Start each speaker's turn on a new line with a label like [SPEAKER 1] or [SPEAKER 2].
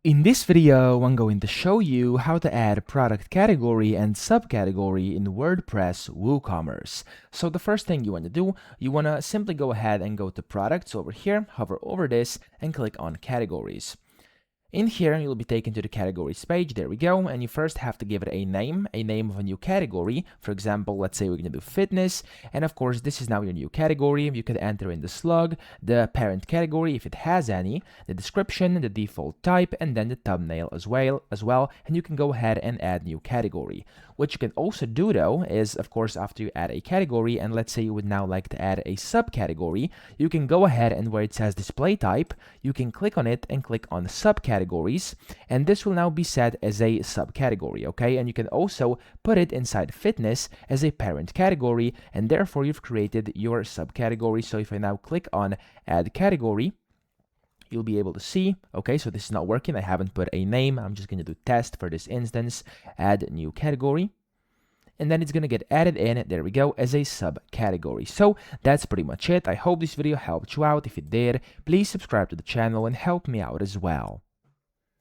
[SPEAKER 1] In this video, I'm going to show you how to add a product category and subcategory in WordPress WooCommerce. So the first thing you want to do, you want to simply go ahead and go to products over here, hover over this, and click on categories. In here, you'll be taken to the categories page. There we go. And you first have to give it a name of a new category. For example, let's say we're going to do fitness. And of course, this is now your new category. You could enter in the slug, the parent category if it has any, the description, the default type, and then the thumbnail as well. And you can go ahead and add new category. What you can also do though is, of course, after you add a category, and let's say you would now like to add a subcategory, you can go ahead and where it says display type, you can click on it and click on subcategories, and this will now be set as a subcategory, okay? And you can also put it inside fitness as a parent category, and therefore you've created your subcategory. So if I now click on add category, you'll be able to see, okay, so this is not working. I haven't put a name. I'm just going to do test for this instance, add new category. And then it's going to get added in, there we go, as a subcategory. So that's pretty much it. I hope this video helped you out. If it did, please subscribe to the channel and help me out as well.